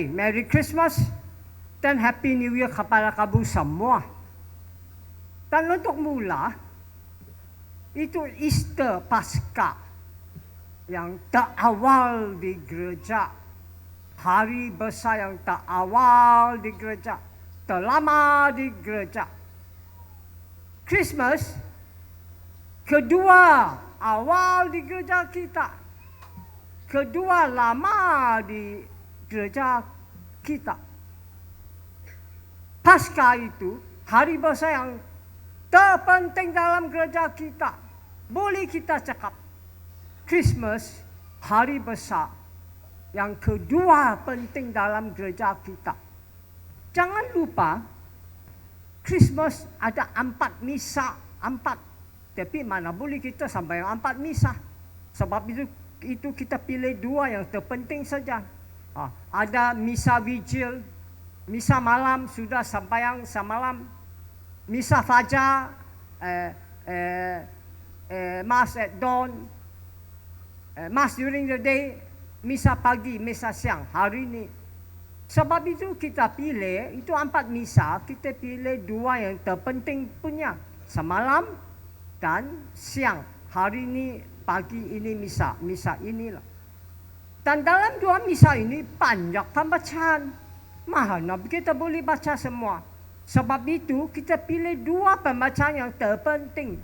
Merry Christmas dan Happy New Year kepada kamu semua. Dan untuk mula, itu Easter Pasca yang terawal di gereja. Hari besar yang terawal di gereja, terlama di gereja. Christmas kedua awal di gereja kita, kedua lama di gereja kita. Pasca itu hari besar yang terpenting dalam gereja kita. Boleh kita cakap Christmas hari besar yang kedua penting dalam gereja kita. Jangan lupa Christmas ada 4 misa, 4. Tapi mana boleh kita sampai 4 misa. Sebab itu kita pilih 2 yang terpenting saja. Ada misa vigil, misa malam sudah sembahyang semalam, misa fajar, mass at dawn, mass during the day, misa pagi, misa siang hari ini. Sebab itu kita pilih, itu 4 misa, kita pilih 2 yang terpenting punya, semalam dan siang. Hari ini, pagi ini misa inilah. Dan dalam 2 misa ini banyak pembacaan. Mana kita boleh baca semua. Sebab itu kita pilih 2 pembacaan yang terpenting.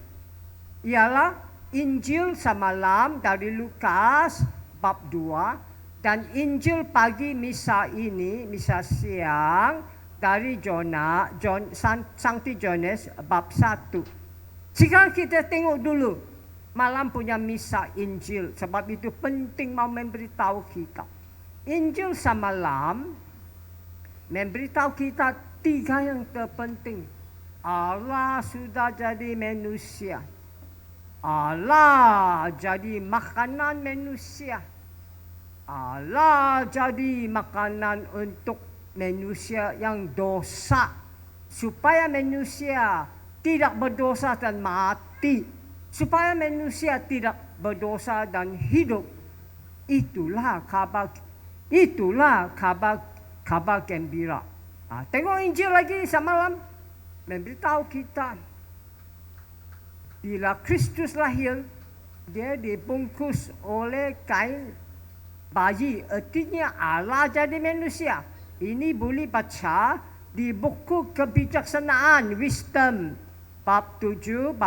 Ialah Injil semalam dari Lukas bab 2 dan Injil pagi misa ini, misa siang dari Sankti Johannes bab 1. Sekarang kita tengok dulu malam punya misa Injil, sebab itu penting mau memberitahu kita. Injil semalam memberitahu kita 3 yang terpenting. Allah sudah jadi manusia. Allah jadi makanan manusia. Allah jadi makanan untuk manusia yang dosa, supaya manusia tidak berdosa dan mati. Supaya manusia tidak berdosa dan hidup. Itulah kabar gembira. Tengok Injil lagi semalam memberitahu kita bila Kristus lahir, dia dibungkus oleh kain bayi. Artinya Allah jadi manusia. Ini boleh baca di buku kebijaksanaan, Wisdom bab 7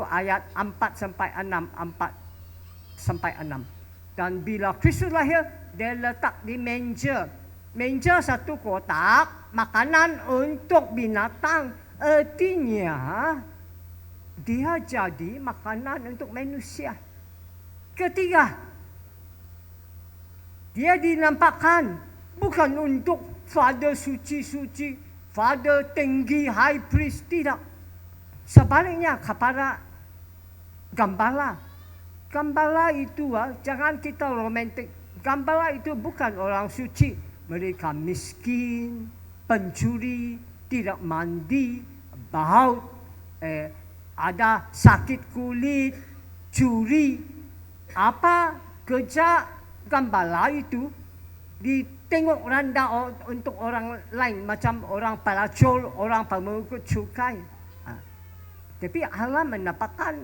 ayat 4 sampai 6, 4 sampai 6. Dan bila Kristus lahir, dia letak di manger. Manger satu kotak makanan untuk binatang. Artinya dia jadi makanan untuk manusia. Ketiga, dia dinampakkan bukan untuk Father suci-suci, Father tinggi, High Priest, tidak. Sebaliknya kepada gembala. Gembala itu jangan kita romantik. Gembala itu bukan orang suci. Mereka miskin, pencuri, tidak mandi, bau, ada sakit kulit, curi. Apa kerja gembala itu? Ditengok rendah untuk orang lain, macam orang pelacur, orang pemungut cukai. Tapi Allah menempatkan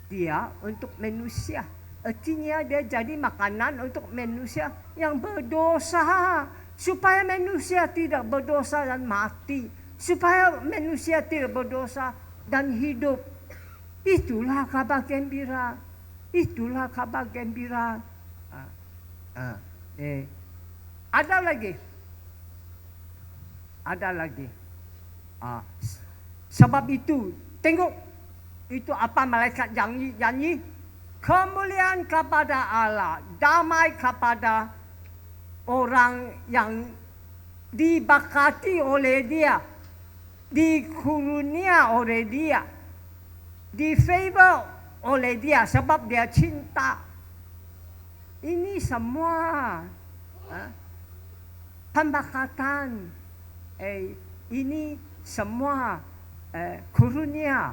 dia untuk manusia. Artinya dia jadi makanan untuk manusia yang berdosa. Supaya manusia tidak berdosa dan mati. Supaya manusia tidak berdosa dan hidup. Itulah kabar gembira. Itulah kabar gembira. Ada lagi. Sebab itu, tengok itu apa malaikat nyanyi. Kemuliaan kepada Allah, damai kepada orang yang diberkati oleh dia, dikurunia oleh dia, di-favor oleh dia sebab dia cinta. Ini semua pemberkatan. Ini semua kurunia,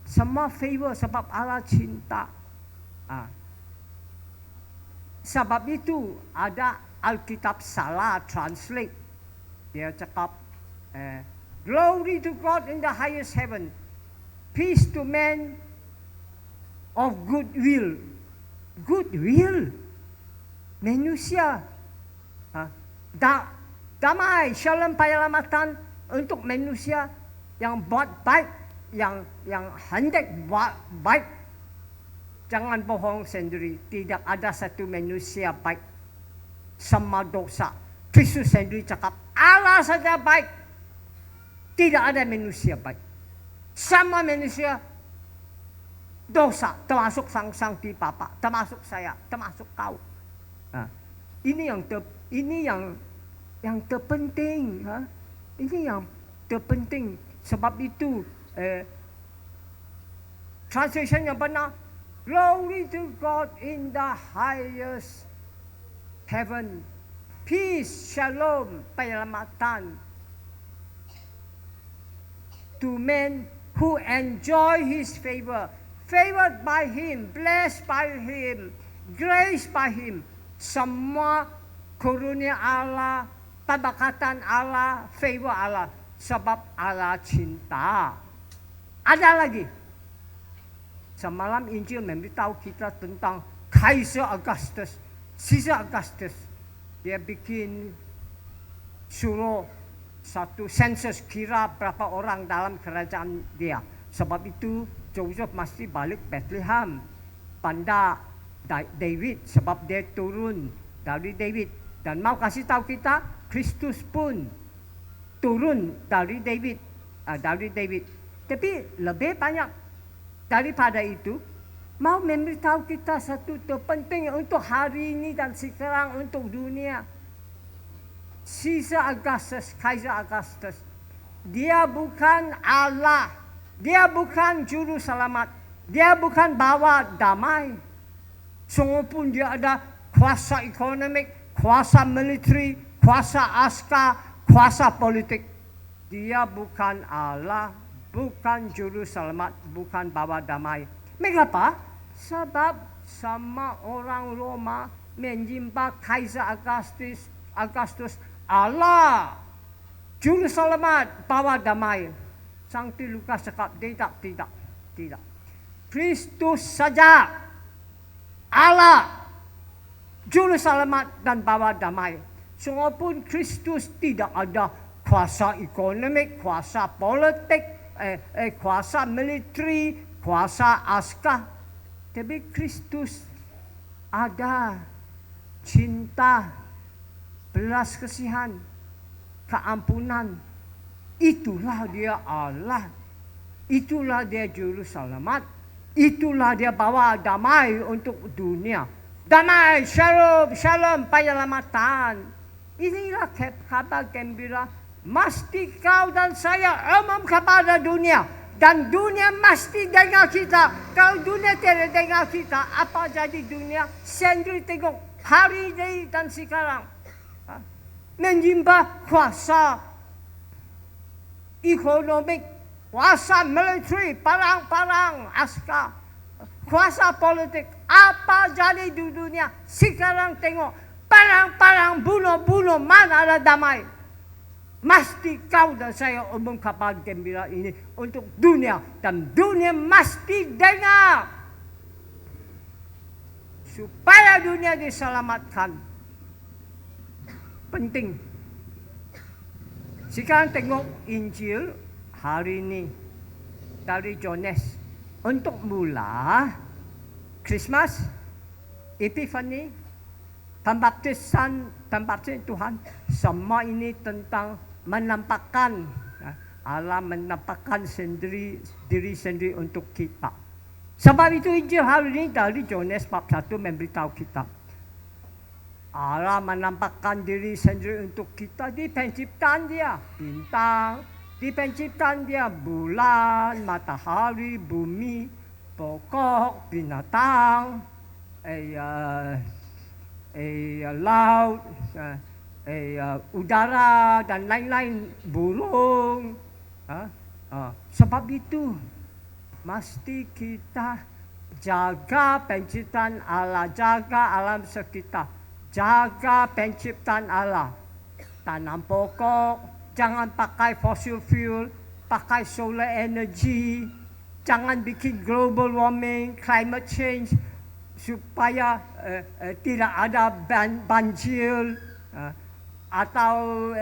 semua favor sebab Allah cinta. Sebab itu ada Alkitab salah translate. Dia cakap, glory to God in the highest heaven, peace to men of good will. Good will. Manusia. Damai, shalom, penyelamatan untuk manusia yang buat baik, yang hendak buat baik. Jangan bohong sendiri. Tidak ada satu manusia baik. Semua dosa. Kristus sendiri cakap, Allah saja baik. Tidak ada manusia baik. Sama manusia dosa, termasuk sang di Bapa, termasuk saya, termasuk kau. Ini yang terpenting. Ini yang terpenting. Sebab itu translation yang benar, glory to God in the highest heaven, peace, shalom, penyelamatan to men who enjoy His favor, favored by Him, blessed by Him, grace by Him. Semua karunia Allah, pemberkatan Allah, favor Allah, sebab Allah cinta. Ada lagi. Semalam Injil memberitahu kita tentang Kaisar Augustus. Caesar Augustus, dia bikin suruh satu sensus kira berapa orang dalam kerajaan dia. Sebab itu Joseph mesti balik Bethlehem pada David, sebab dia turun dari David. Dan mau kasih tahu kita, Kristus pun turun dari David. Tapi lebih banyak daripada itu, mau memberitahu kita satu terpenting untuk hari ini dan sekarang untuk dunia. Caesar Augustus, Kaisar Augustus, dia bukan Allah, dia bukan juru selamat, dia bukan bawa damai. Sungguhpun dia ada kuasa ekonomi, kuasa militer, kuasa askar, kuasa politik. Dia bukan Allah, bukan juru selamat, bukan bawa damai. Mengapa? Sebab sama orang Roma menyembah Kaisar Augustus Allah, juru selamat, bawa damai. Santi Lukas cakap tidak. Kristus saja Allah, juru selamat dan bawa damai. Sungguhpun Kristus tidak ada kuasa ekonomi, kuasa politik, kuasa militer, kuasa askar. Tapi Kristus ada cinta, belas kasihan, keampunan. Itulah dia Allah. Itulah dia juru selamat. Itulah dia bawa damai untuk dunia. Damai, shalom, penyelamatan. Inilah kabar gembira. Mesti kau dan saya umum kepada dunia. Dan dunia mesti dengar kita. Kalau dunia tidak dengar kita, apa jadi dunia? Sendiri tengok hari ini dan sekarang. Menyembah kuasa ekonomi, kuasa militer, perang askar, kuasa politik. Apa jadi di dunia? Sekarang tengok perang, bunuh, mana ada damai? Mesti kau dan saya umum kabar gembira ini untuk dunia. Dan dunia mesti dengar. Supaya dunia diselamatkan. Penting. Sekarang tengok Injil hari ini. Dari Yohanes. Untuk mula Christmas, Epiphany, pembaptisan Tuhan. Semua ini tentang menampakkan Allah menampakkan diri sendiri untuk kita. Sebab itu Injil hari ini dari Yohanes bab 1 memberitahu kita. Allah menampakkan diri sendiri untuk kita di penciptaan dia. Bintang, di penciptaan dia bulan, matahari, bumi, pokok, binatang, laut, udara dan lain-lain, burung. Sebab itu mesti kita jaga penciptaan Allah, jaga alam sekitar. jaga penciptaan Allah. Tanam pokok, jangan pakai fossil fuel, pakai solar energy, jangan bikin global warming, climate change, supaya tidak ada banjir, atau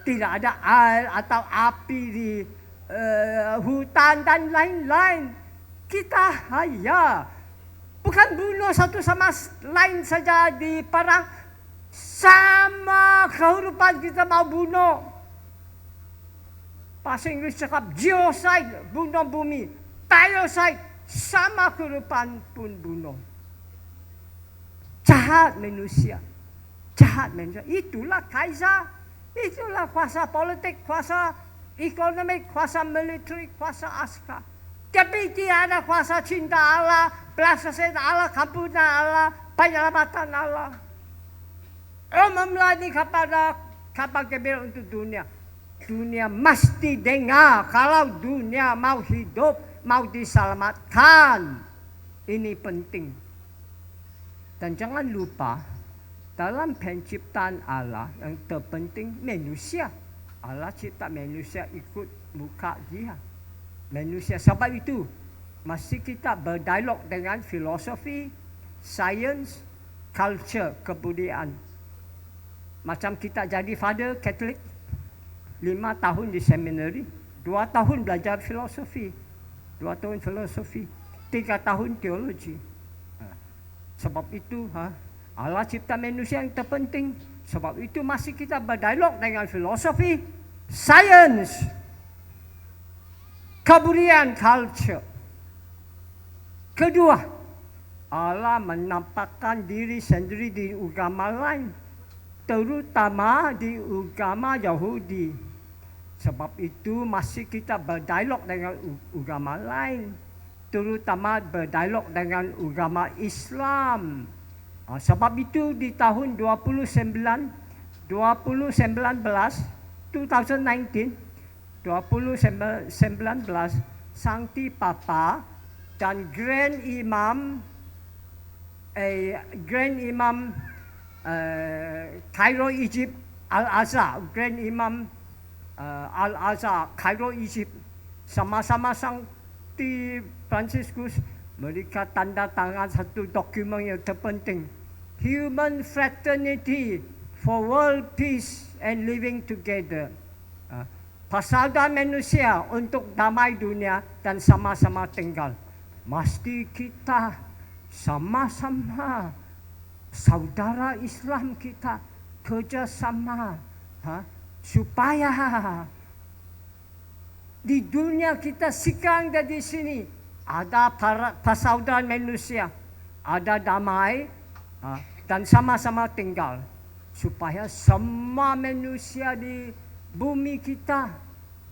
tidak ada air atau api di hutan dan lain-lain. Kita bukan bunuh satu sama lain saja di perang, sama kehidupan kita mau bunuh. Bahasa Inggris cakap geocide, bunuh bumi, biocide, sama kehidupan pun bunuh. Jahat manusia. Itulah kaisar, itulah kuasa politik, kuasa ekonomi, kuasa militer, kuasa askar. Tapi tidak ada kuasa cinta Allah, belas kasihan Allah, kampunan Allah, penyelamatan Allah. Umumlah ini kepada kabar gembira untuk dunia. Dunia mesti dengar kalau dunia mau hidup, mau diselamatkan. Ini penting. Dan jangan lupa, dalam penciptaan Allah yang terpenting manusia. Allah cipta manusia ikut muka dia. Manusia, sebab itu mesti kita berdialog dengan filosofi, sains, culture, kebudayaan. Macam kita jadi father Katolik, 5 tahun di seminari, 2 tahun belajar filosofi, 2 tahun filosofi, 3 tahun teologi. Sebab itu Allah cipta manusia yang terpenting. Sebab itu masih kita berdialog dengan filosofi, sains, kebudayaan, culture. Kedua, Allah menampakkan diri sendiri di agama lain, terutama di agama Yahudi. Sebab itu masih kita berdialog dengan agama lain, terutama berdialog dengan agama Islam. Sebab itu di tahun 2019, 2019, Sankti Papa dan Grand Imam Cairo, Egypt, Al-Azhar, Grand Imam Al-Azhar, Cairo, Egypt, sama-sama Sankti Franciscus, mereka tanda tangan satu dokumen yang terpenting, Human Fraternity for World Peace and Living Together. Persaudaraan manusia untuk damai dunia dan sama-sama tinggal. Mesti kita sama-sama, saudara Islam kita, kerjasama supaya di dunia kita sekarang dan di sini ada persaudaraan manusia, ada damai dan sama-sama tinggal, supaya semua manusia di bumi kita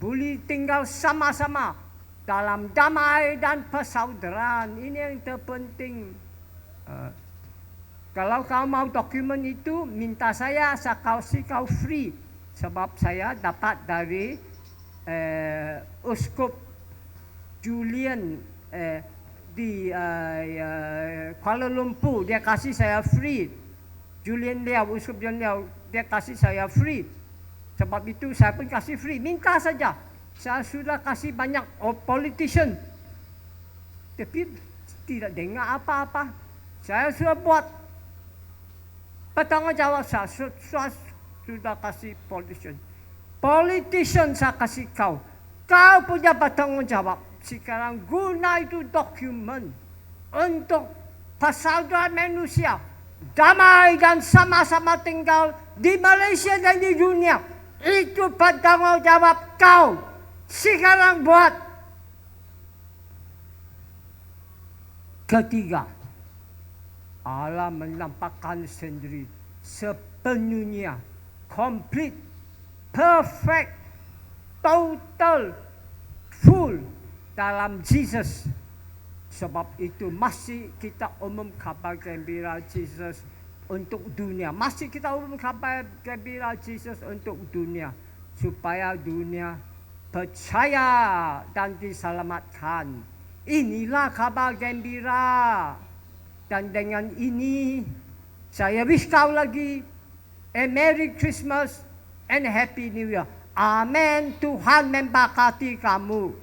boleh tinggal sama-sama dalam damai dan persaudaraan. Ini yang terpenting. Kalau kau mau dokumen itu, minta saya kasih kau free, sebab saya dapat dari Uskup Julian di Kuala Lumpur. Dia kasih saya free. Julian Liao, Uskup Julian Liao, dia kasih saya free. Sebab itu saya pun kasih free. Minta saja. Saya sudah kasih banyak politician, tapi tidak dengar apa-apa. Saya sudah buat bertanggungjawab, saya sudah kasih politician. Politician saya kasih kau. Kau punya bertanggungjawab. Sekarang guna itu dokumen untuk persaudaraan manusia, damai dan sama-sama tinggal di Malaysia dan di dunia. Itu bertanggungjawab kau. Sekarang buat. Ketiga, Allah menampakkan sendiri sepenuhnya, complete, perfect, total, full dalam Jesus. Sebab itu masih kita umum kabar gembira Jesus untuk dunia. Masih kita umum kabar gembira Jesus untuk dunia, supaya dunia percaya dan diselamatkan. Inilah kabar gembira. Dan dengan ini Saya wish kau lagi a Merry Christmas and Happy New Year. Amen. Tuhan memberkati kamu.